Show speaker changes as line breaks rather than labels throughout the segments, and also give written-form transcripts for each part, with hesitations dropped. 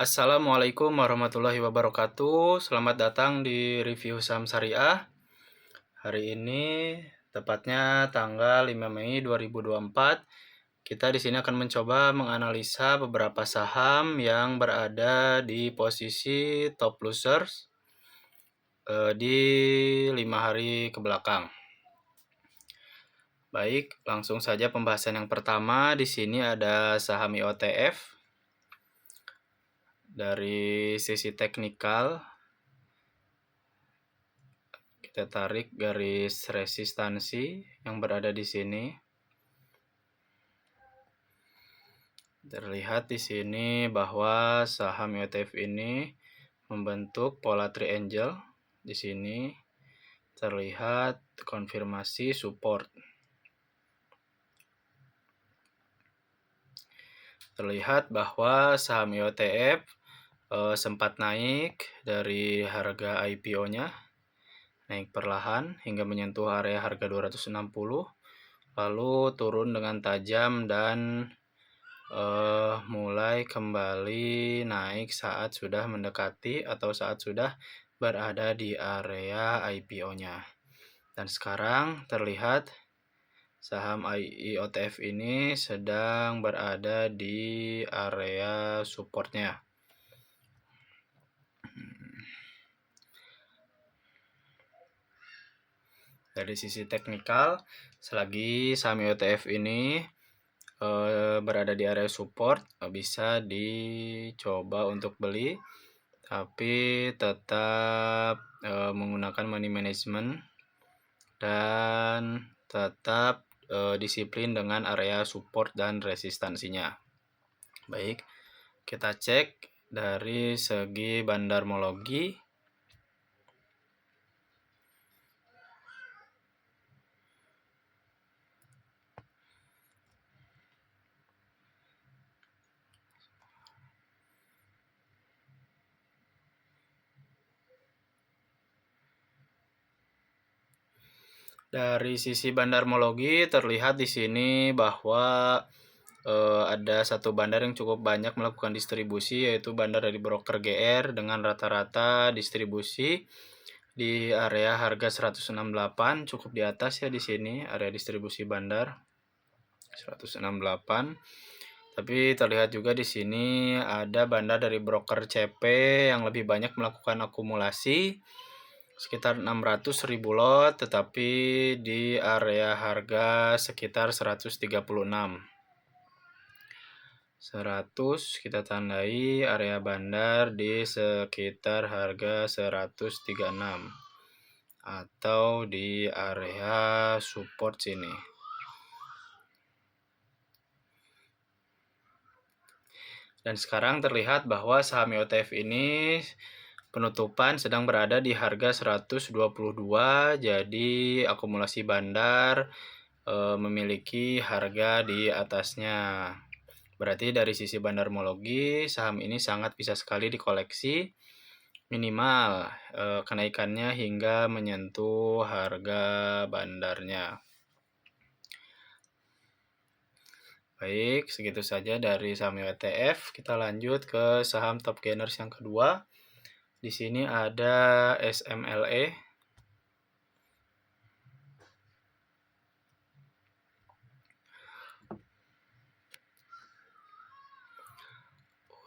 Assalamualaikum warahmatullahi wabarakatuh. Selamat datang di review saham syariah. Hari ini tepatnya tanggal 5 Mei 2024. Kita di sini akan mencoba menganalisa beberapa saham yang berada di posisi top losers di 5 hari ke belakang. Baik, langsung saja pembahasan yang pertama. Di sini ada saham IOTF. Dari sisi teknikal, kita tarik garis resistansi yang berada di sini. Terlihat di sini bahwa saham IOTF ini membentuk pola triangle. Di sini terlihat konfirmasi support. Terlihat bahwa saham IOTF sempat naik dari harga IPO-nya, naik perlahan hingga menyentuh area harga 260, lalu turun dengan tajam dan mulai kembali naik saat sudah mendekati atau saat sudah berada di area IPO-nya. Dan sekarang terlihat saham IOTF ini sedang berada di area supportnya. Dari sisi teknikal, selagi saham IOTF ini berada di area support, bisa dicoba untuk beli, tapi tetap menggunakan money management dan tetap disiplin dengan area support dan resistansinya. Baik, kita cek dari segi bandarmologi. Dari sisi bandarmologi terlihat di sini bahwa ada satu bandar yang cukup banyak melakukan distribusi, yaitu bandar dari broker GR dengan rata-rata distribusi di area harga 168, cukup di atas ya di sini area distribusi bandar 168. Tapi terlihat juga di sini ada bandar dari broker CP yang lebih banyak melakukan akumulasi sekitar 600.000 lot, tetapi di area harga sekitar 136. 100 kita tandai area bandar di sekitar harga 136 atau di area support sini. Dan sekarang terlihat bahwa saham IOTF ini penutupan sedang berada di harga 122, jadi akumulasi bandar memiliki harga di atasnya. Berarti dari sisi bandarmologi, saham ini sangat bisa sekali dikoleksi, minimal kenaikannya hingga menyentuh harga bandarnya. Baik, segitu saja dari saham IOTF. Kita lanjut ke saham top gainers yang kedua. Di sini ada SMLE.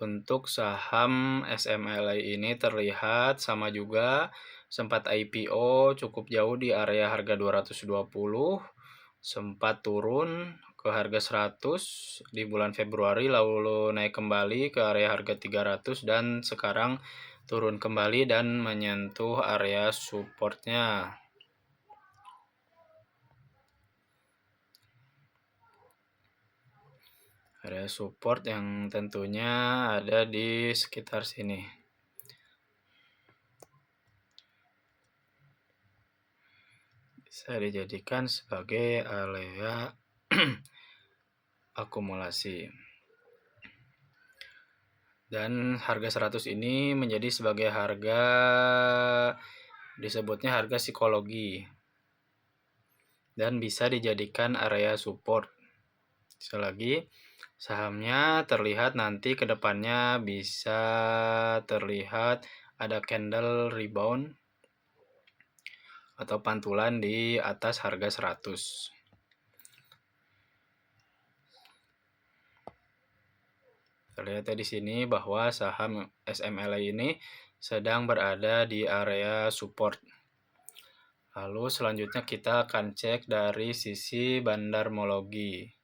Untuk saham SMLE ini terlihat sama juga, sempat IPO cukup jauh di area harga 220, sempat turun ke harga 100 di bulan Februari, lalu naik kembali ke area harga 300 dan sekarang turun kembali dan menyentuh area supportnya. Area support yang tentunya ada di sekitar sini. Bisa dijadikan sebagai area akumulasi. Dan harga 100 ini menjadi sebagai harga, disebutnya harga psikologi, dan bisa dijadikan area support. Selagi Sahamnya terlihat nanti ke depannya bisa terlihat ada candle rebound atau pantulan di atas harga 100. Terlihat di sini bahwa saham SMLA ini sedang berada di area support. Lalu selanjutnya kita akan cek dari sisi bandarmologi.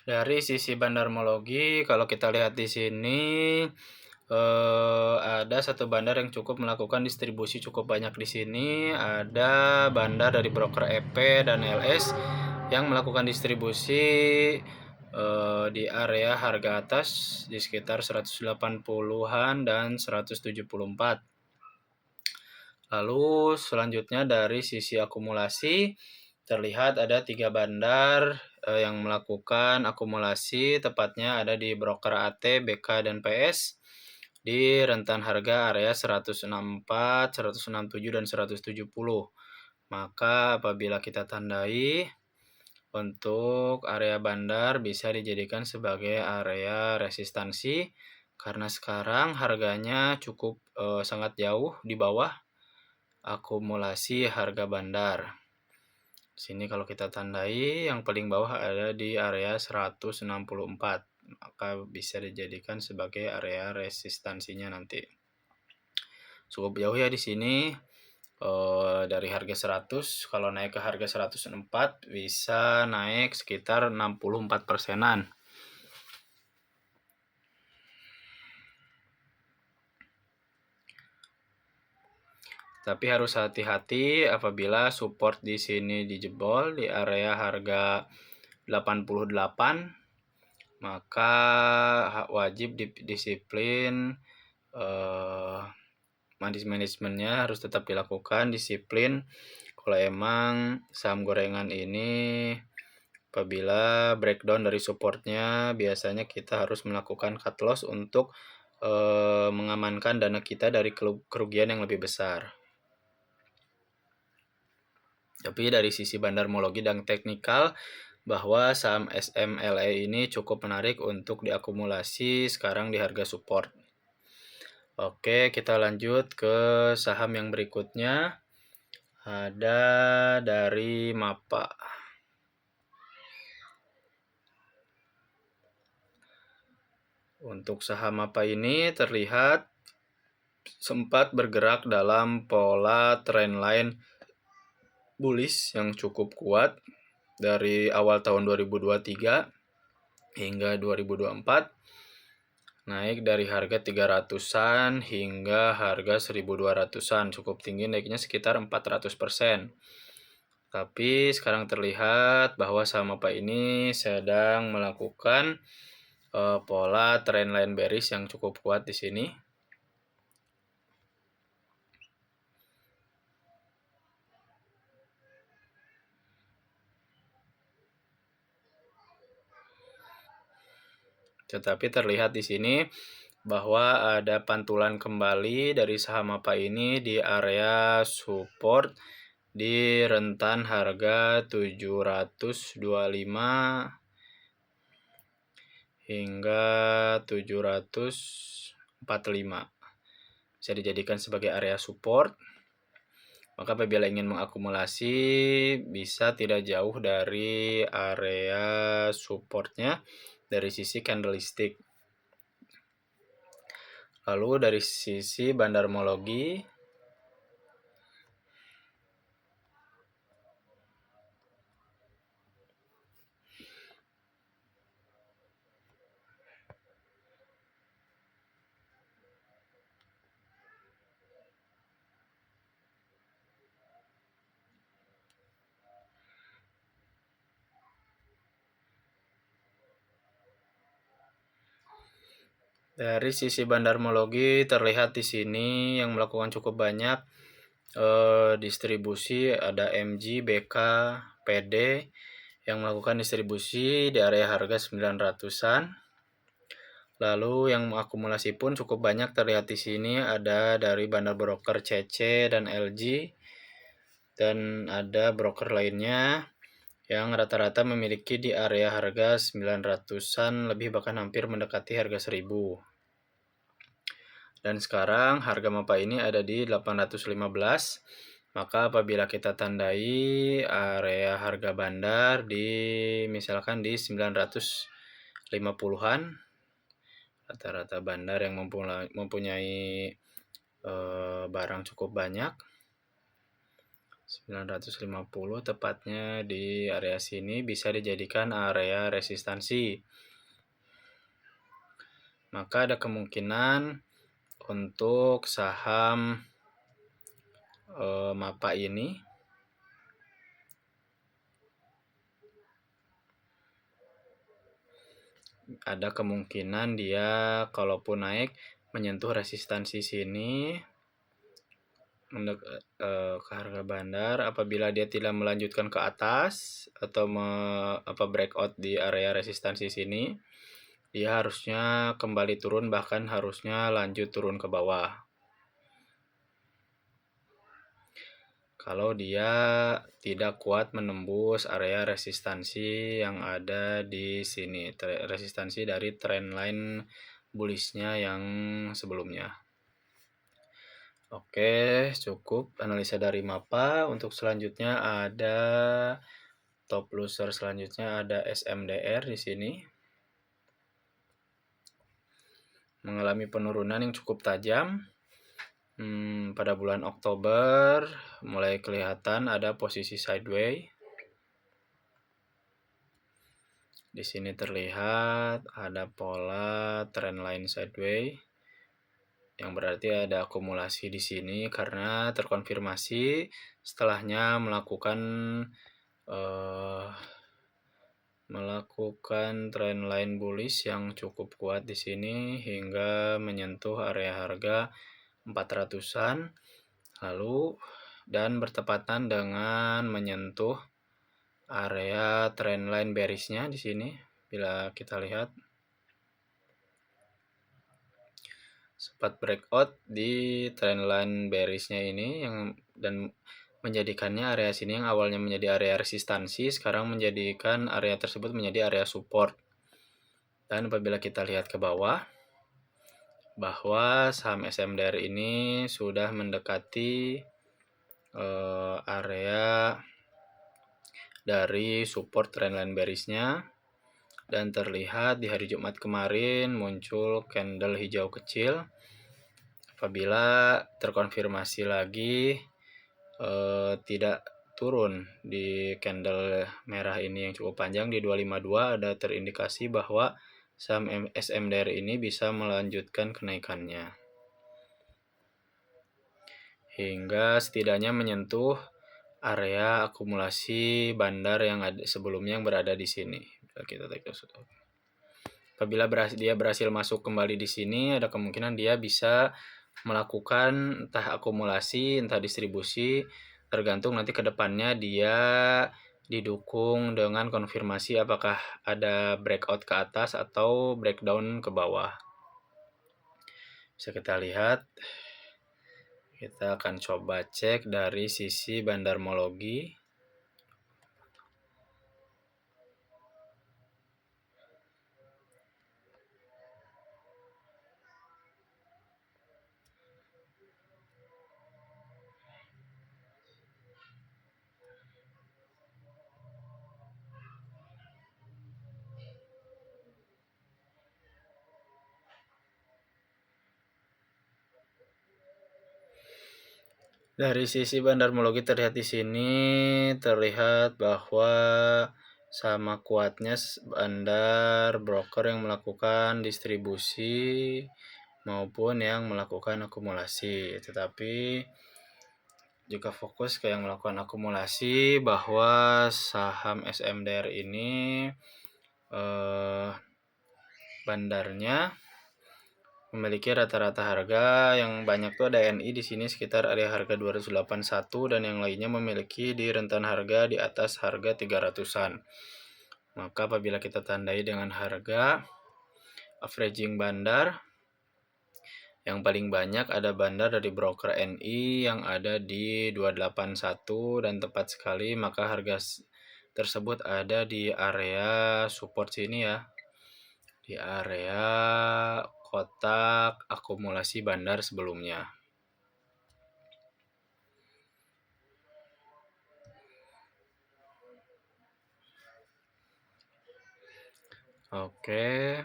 Dari sisi bandarmologi, kalau kita lihat di sini ada satu bandar yang cukup melakukan distribusi cukup banyak di sini. Ada bandar dari broker EP dan LS yang melakukan distribusi di area harga atas di sekitar 180-an dan 174. Lalu selanjutnya dari sisi akumulasi terlihat ada 3 bandar yang melakukan akumulasi, tepatnya ada di broker AT, BK, dan PS di rentan harga area 164, 167, dan 170. Maka apabila kita tandai untuk area bandar bisa dijadikan sebagai area resistansi karena sekarang harganya cukup sangat jauh di bawah akumulasi harga bandar. Sini kalau kita tandai yang paling bawah ada di area 164, maka bisa dijadikan sebagai area resistansinya nanti. Cukup jauh ya di sini. Dari harga 100 kalau naik ke harga 104 bisa naik sekitar 64%-an. Tapi harus hati-hati apabila support di sini dijebol di area harga 88, maka wajib disiplin manajemennya harus tetap dilakukan, disiplin. Kalau emang saham gorengan ini apabila breakdown dari supportnya, biasanya kita harus melakukan cut loss untuk mengamankan dana kita dari kerugian yang lebih besar. Tapi dari sisi bandarmologi dan teknikal, bahwa saham SMLA ini cukup menarik untuk diakumulasi sekarang di harga support. Oke, kita lanjut ke saham yang berikutnya. Ada dari MAPA. Untuk saham MAPA ini terlihat sempat bergerak dalam pola trendline bullish yang cukup kuat dari awal tahun 2023 hingga 2024. Naik dari harga 300-an hingga harga 1.200-an, cukup tinggi, naiknya sekitar 400%. Tapi sekarang terlihat bahwa saham apa ini sedang melakukan pola trendline bearish yang cukup kuat di sini. Tetapi terlihat di sini bahwa ada pantulan kembali dari saham apa ini di area support di rentan harga 725 hingga 745. Bisa dijadikan sebagai area support. Maka apabila ingin mengakumulasi bisa tidak jauh dari area supportnya dari sisi candlestick. Lalu dari sisi bandarmologi, terlihat di sini yang melakukan cukup banyak distribusi ada MG, BK, PD yang melakukan distribusi di area harga 900-an. Lalu yang akumulasi pun cukup banyak terlihat di sini, ada dari bandar broker CC dan LG, dan ada broker lainnya yang rata-rata memiliki di area harga 900-an lebih, bahkan hampir mendekati harga 1000. Dan sekarang harga MAPA ini ada di 815. Maka apabila kita tandai area harga bandar misalkan di 950-an, rata-rata bandar yang mempunyai barang cukup banyak, 950 tepatnya di area sini bisa dijadikan area resistansi. Maka ada kemungkinan untuk saham MAPA ini ada kemungkinan dia kalaupun naik menyentuh resistansi sini ke harga bandar. Apabila dia tidak melanjutkan ke atas atau breakout di area resistansi sini, dia harusnya kembali turun, bahkan harusnya lanjut turun ke bawah. Kalau dia tidak kuat menembus area resistansi yang ada di sini, resistansi dari trendline bullish-nya yang sebelumnya. Oke, cukup analisa dari MAPA. Untuk selanjutnya ada top loser, selanjutnya ada SMDR di sini. Mengalami penurunan yang cukup tajam. Pada bulan Oktober mulai kelihatan ada posisi sideways. Di sini terlihat ada pola trendline sideways, yang berarti ada akumulasi di sini karena terkonfirmasi setelahnya melakukan trendline bullish yang cukup kuat di sini hingga menyentuh area harga 400-an, lalu dan bertepatan dengan menyentuh area trendline bearish-nya di sini. Bila kita lihat sempat breakout di trendline bearish-nya ini dan menjadikannya area sini yang awalnya menjadi area resistansi sekarang menjadikan area tersebut menjadi area support. Dan apabila kita lihat ke bawah bahwa saham SMDR ini sudah mendekati area dari support trendline bearish-nya, dan terlihat di hari Jumat kemarin muncul candle hijau kecil. Apabila terkonfirmasi lagi tidak turun di candle merah ini yang cukup panjang di 252, ada terindikasi bahwa saham SMDR ini bisa melanjutkan kenaikannya hingga setidaknya menyentuh area akumulasi bandar yang ada sebelumnya yang berada di sini. Apabila dia berhasil masuk kembali di sini, ada kemungkinan dia bisa melakukan entah akumulasi, entah distribusi, tergantung nanti ke depannya dia didukung dengan konfirmasi apakah ada breakout ke atas atau breakdown ke bawah. Bisa kita lihat, kita akan coba cek dari sisi bandarmologi. Dari sisi bandarmologi terlihat di sini terlihat bahwa sama kuatnya bandar broker yang melakukan distribusi maupun yang melakukan akumulasi. Tetapi jika fokus ke yang melakukan akumulasi, bahwa saham SMDR ini bandarnya memiliki rata-rata harga yang banyak tuh ada NI di sini sekitar area harga 281, dan yang lainnya memiliki di rentan harga di atas harga 300-an. Maka apabila kita tandai dengan harga averaging bandar, yang paling banyak ada bandar dari broker NI yang ada di 281 dan tepat sekali maka harga tersebut ada di area support sini ya. Di area kotak akumulasi bandar sebelumnya. Oke,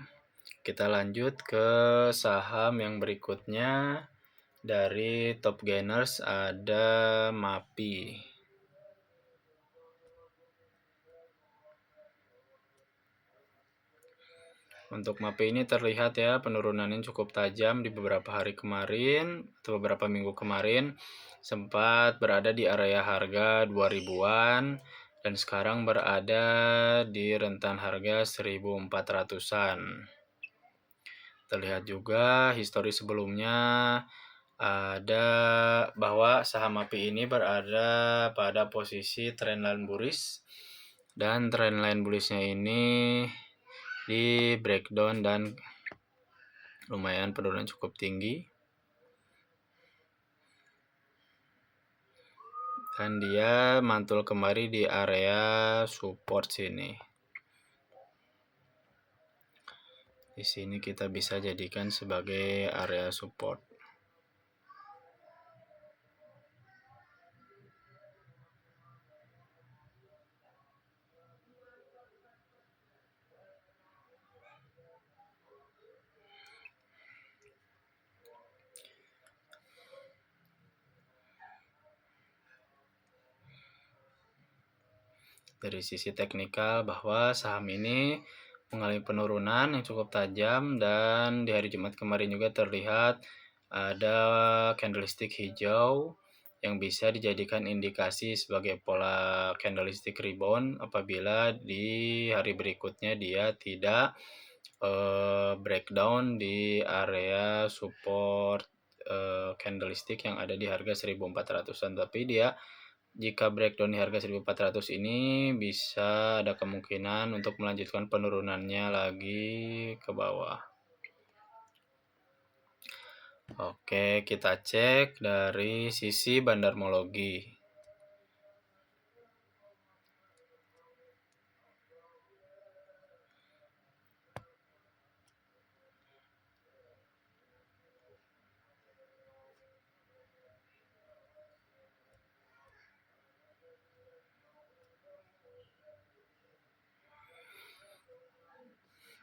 kita lanjut ke saham yang berikutnya. Dari top gainers ada MAPI. Untuk MAPI ini terlihat ya penurunannya cukup tajam di beberapa hari kemarin atau beberapa minggu kemarin, sempat berada di area harga 2000-an dan sekarang berada di rentan harga 1400-an. Terlihat juga histori sebelumnya ada bahwa saham MAPI ini berada pada posisi trendline bullish dan trendline bullishnya ini di breakdown dan lumayan penurunan cukup tinggi dan dia mantul kembali di area support sini. Di sini kita bisa jadikan sebagai area support. Dari sisi teknikal bahwa saham ini mengalami penurunan yang cukup tajam dan di hari Jumat kemarin juga terlihat ada candlestick hijau yang bisa dijadikan indikasi sebagai pola candlestick rebound apabila di hari berikutnya dia tidak breakdown di area support candlestick yang ada di harga 1400-an, tapi dia jika breakdown di harga 1400 ini bisa ada kemungkinan untuk melanjutkan penurunannya lagi ke bawah. Oke, kita cek dari sisi bandarmologi.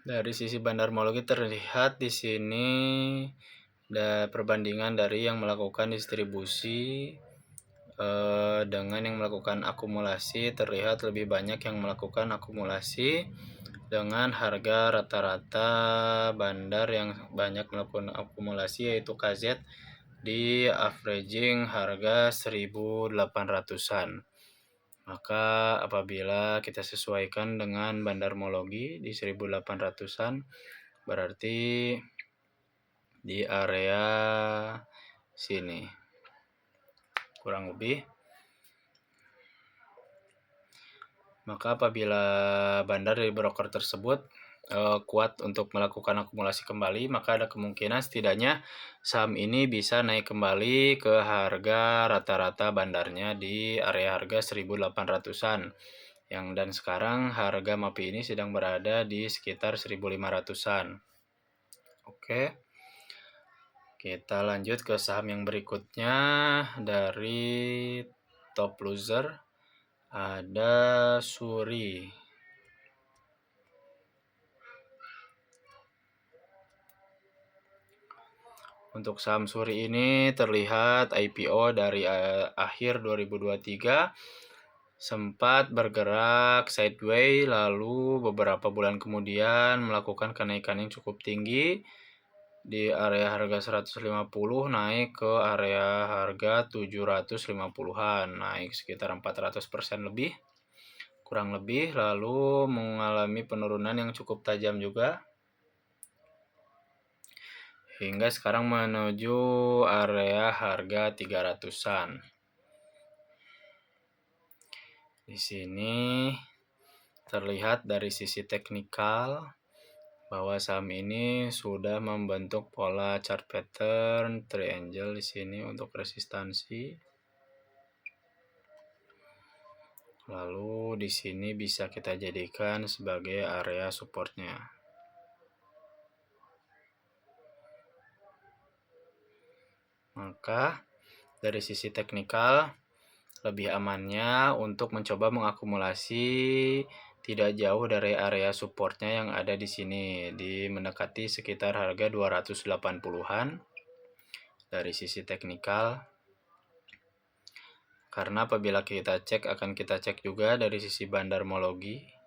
Dari sisi bandarmologi terlihat di sini ada perbandingan dari yang melakukan distribusi dengan yang melakukan akumulasi. Terlihat lebih banyak yang melakukan akumulasi dengan harga rata-rata bandar yang banyak melakukan akumulasi yaitu KZ di averaging harga 1800-an. Maka apabila kita sesuaikan dengan bandarmologi di 1800-an berarti di area sini kurang lebih. Maka apabila bandar dari broker tersebut kuat untuk melakukan akumulasi kembali, maka ada kemungkinan setidaknya saham ini bisa naik kembali ke harga rata-rata bandarnya di area harga 1800-an. Dan sekarang harga MAPI ini sedang berada di sekitar 1500-an. Oke. Kita lanjut ke saham yang berikutnya dari top loser ada Suri. Untuk saham Suri ini terlihat IPO dari akhir 2023 sempat bergerak sideways, lalu beberapa bulan kemudian melakukan kenaikan yang cukup tinggi di area harga 150 naik ke area harga 750-an, naik sekitar 400% lebih kurang lebih, lalu mengalami penurunan yang cukup tajam juga hingga sekarang menuju area harga 300-an. Di sini terlihat dari sisi teknikal bahwa saham ini sudah membentuk pola chart pattern triangle di sini untuk resistansi. Lalu di sini bisa kita jadikan sebagai area supportnya. Maka dari sisi teknikal lebih amannya untuk mencoba mengakumulasi tidak jauh dari area supportnya yang ada di sini, di mendekati sekitar harga 280-an dari sisi teknikal. Karena apabila kita cek, akan kita cek juga dari sisi bandarmologi.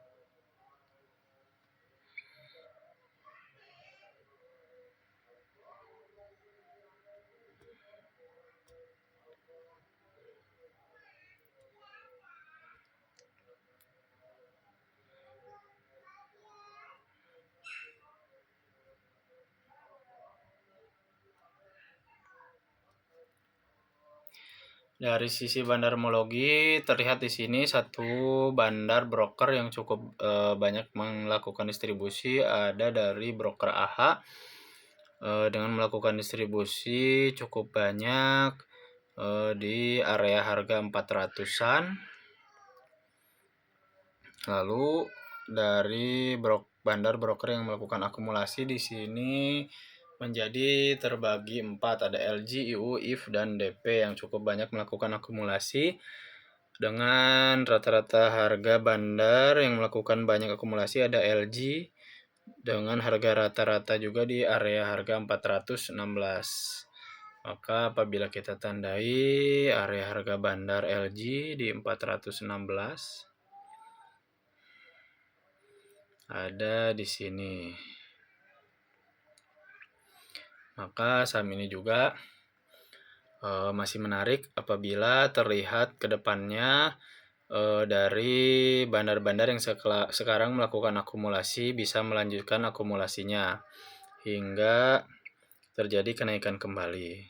Dari sisi bandarmologi terlihat di sini satu bandar broker yang cukup banyak melakukan distribusi, ada dari broker AHA dengan melakukan distribusi cukup banyak di area harga 400-an. Lalu dari bandar broker yang melakukan akumulasi di sini menjadi terbagi 4, ada LG, IU, IF, dan DP yang cukup banyak melakukan akumulasi dengan rata-rata harga bandar yang melakukan banyak akumulasi ada LG dengan harga rata-rata juga di area harga 416. Maka apabila kita tandai area harga bandar LG di 416 ada di sini. Maka saham ini juga masih menarik apabila terlihat ke depannya dari bandar-bandar yang sekarang melakukan akumulasi bisa melanjutkan akumulasinya hingga terjadi kenaikan kembali.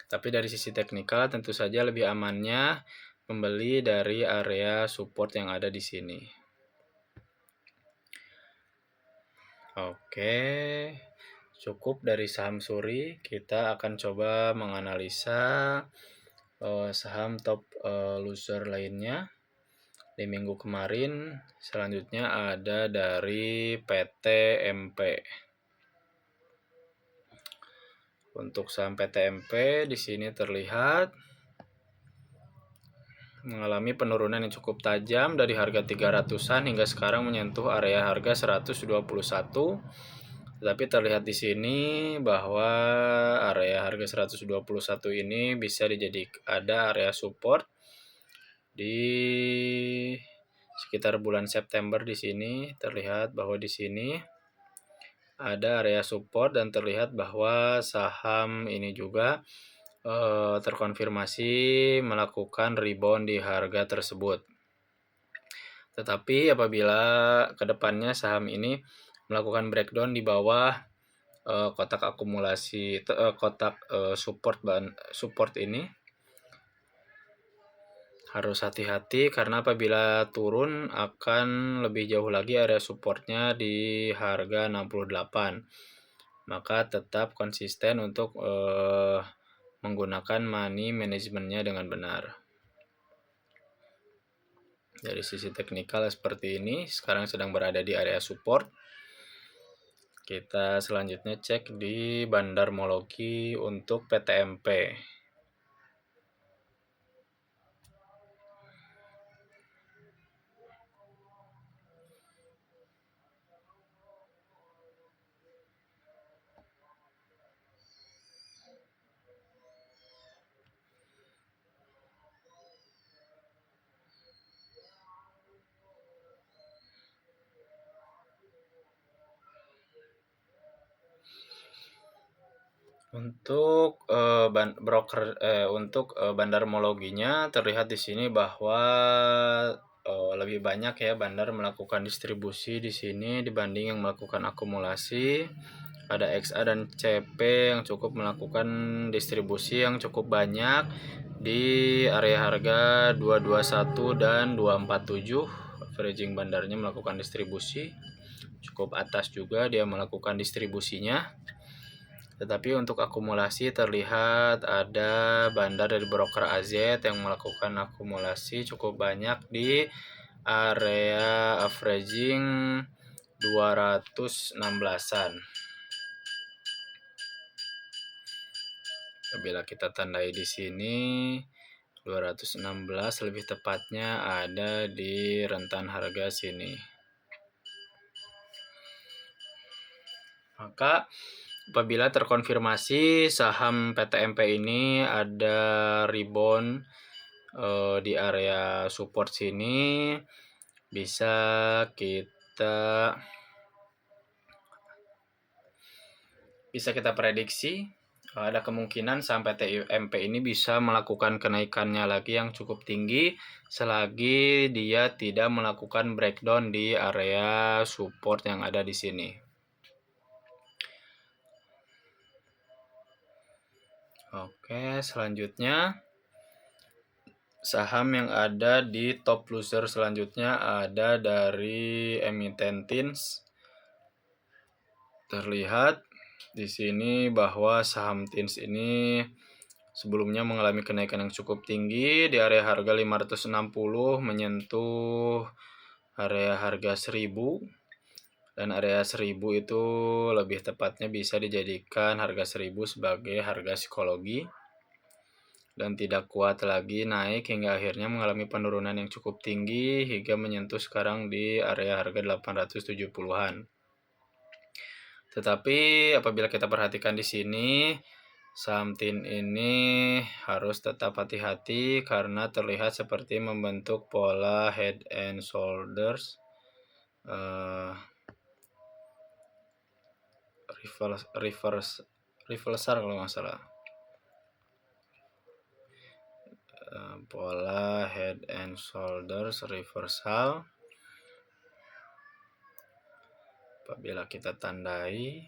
Tapi dari sisi teknikal tentu saja lebih amannya membeli dari area support yang ada di sini. Oke, cukup dari saham Suri. Kita akan coba menganalisa saham top loser lainnya di minggu kemarin. Selanjutnya ada dari PT MP. Untuk saham PT MP di sini terlihat mengalami penurunan yang cukup tajam dari harga 300-an hingga sekarang menyentuh area harga 121. Tetapi terlihat di sini bahwa area harga 121 ini bisa dijadikan ada area support di sekitar bulan September. Di sini terlihat bahwa di sini ada area support dan terlihat bahwa saham ini juga terkonfirmasi melakukan rebound di harga tersebut. Tetapi apabila kedepannya saham ini melakukan breakdown di bawah kotak akumulasi, kotak support ini, harus hati-hati karena apabila turun akan lebih jauh lagi area supportnya di harga 68. Maka tetap konsisten untuk menggunakan money manajemennya dengan benar. Dari sisi teknikal seperti ini, sekarang sedang berada di area support. Kita selanjutnya cek di bandarmologi untuk PT MP. Untuk bandarmologinya terlihat di sini bahwa lebih banyak ya bandar melakukan distribusi di sini dibanding yang melakukan akumulasi. Ada XA dan CP yang cukup melakukan distribusi yang cukup banyak di area harga 221 dan 247 averaging bandarnya melakukan distribusi. Cukup atas juga dia melakukan distribusinya. Tetapi untuk akumulasi terlihat ada bandar dari broker AZ yang melakukan akumulasi cukup banyak di area averaging 216-an. Bila kita tandai di sini 216 lebih tepatnya ada di rentan harga sini. Maka apabila terkonfirmasi saham PTMP ini ada rebound di area support sini, bisa kita prediksi ada kemungkinan saham PTMP ini bisa melakukan kenaikannya lagi yang cukup tinggi selagi dia tidak melakukan breakdown di area support yang ada di sini. Oke, selanjutnya saham yang ada di top loser selanjutnya ada dari emiten TINS. Terlihat di sini bahwa saham TINS ini sebelumnya mengalami kenaikan yang cukup tinggi di area harga 560 menyentuh area harga 1000. Dan area 1000 itu lebih tepatnya bisa dijadikan harga 1000 sebagai harga psikologi. Dan tidak kuat lagi naik hingga akhirnya mengalami penurunan yang cukup tinggi hingga menyentuh sekarang di area harga 870-an. Tetapi apabila kita perhatikan di sini, saham TIN ini harus tetap hati-hati karena terlihat seperti membentuk pola head and shoulders reversal kalau nggak salah. Pola head and shoulders reversal. Apabila kita tandai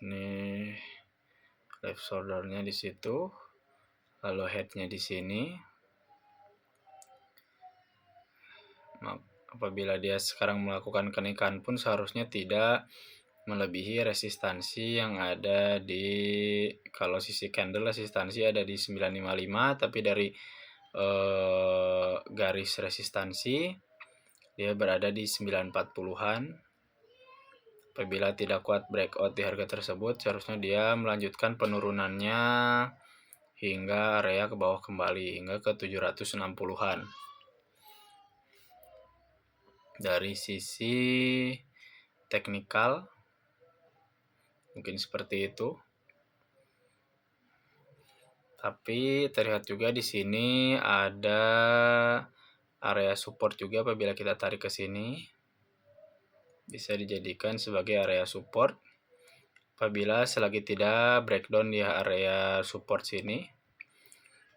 ini left shouldernya di situ, lalu headnya di sini. Apabila dia sekarang melakukan kenaikan pun seharusnya tidak melebihi resistansi yang ada di, kalau sisi candle resistansi ada di 955, tapi dari garis resistansi dia berada di 940-an. Apabila tidak kuat breakout di harga tersebut, seharusnya dia melanjutkan penurunannya hingga area ke bawah kembali hingga ke 760-an. Dari sisi teknikal mungkin seperti itu. Tapi terlihat juga di sini ada area support juga. Apabila kita tarik ke sini bisa dijadikan sebagai area support. Apabila selagi tidak breakdown di area support sini,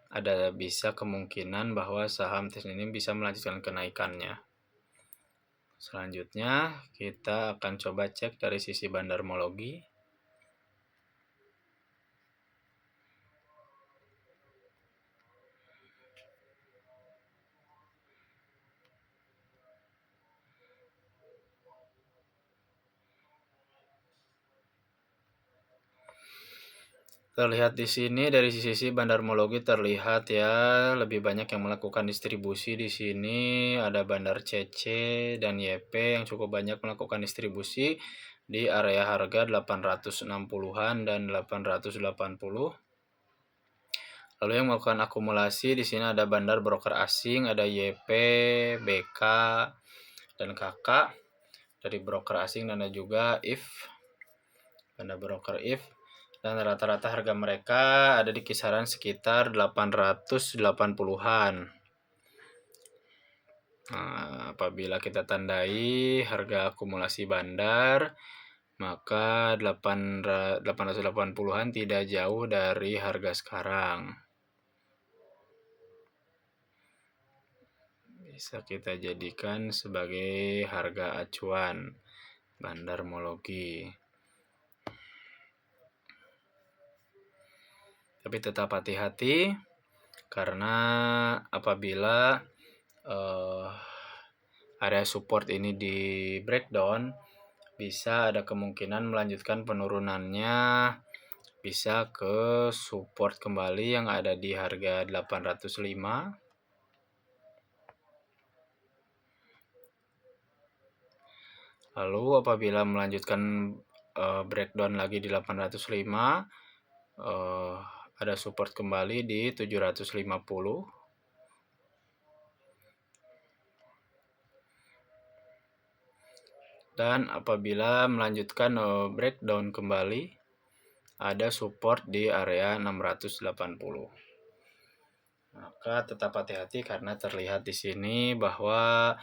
ada bisa kemungkinan bahwa saham TINS ini bisa melanjutkan kenaikannya. Selanjutnya kita akan coba cek dari sisi bandarmologi. Terlihat di sini dari sisi bandarmologi terlihat ya lebih banyak yang melakukan distribusi di sini. Ada bandar CC dan YP yang cukup banyak melakukan distribusi di area harga 860-an dan 880. Lalu yang melakukan akumulasi di sini ada bandar broker asing, ada YP, BK, dan KK dari broker asing, dan ada juga IF, bandar broker IF. Dan rata-rata harga mereka ada di kisaran sekitar 880-an. Nah, apabila kita tandai harga akumulasi bandar, maka 880-an tidak jauh dari harga sekarang. Bisa kita jadikan sebagai harga acuan. bandarmologi. Tapi tetap hati-hati karena apabila area support ini di breakdown, bisa ada kemungkinan melanjutkan penurunannya bisa ke support kembali yang ada di harga 805. Lalu apabila melanjutkan breakdown lagi di 805, ada support kembali di 750. Dan apabila melanjutkan breakdown kembali, ada support di area 680. Maka tetap hati-hati karena terlihat di sini bahwa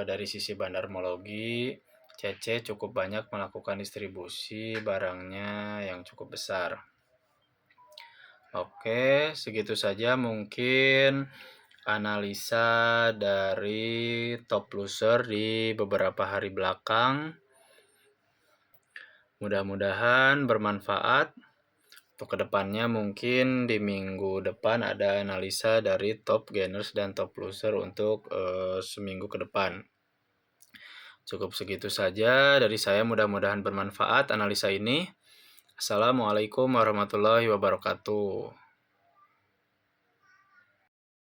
dari sisi bandarmologi, CC cukup banyak melakukan distribusi barangnya yang cukup besar. Oke, segitu saja mungkin analisa dari top loser di beberapa hari belakang. Mudah-mudahan bermanfaat. Untuk kedepannya mungkin di minggu depan ada analisa dari top gainers dan top loser untuk seminggu ke depan. Cukup segitu saja dari saya, mudah-mudahan bermanfaat analisa ini. Assalamualaikum warahmatullahi wabarakatuh.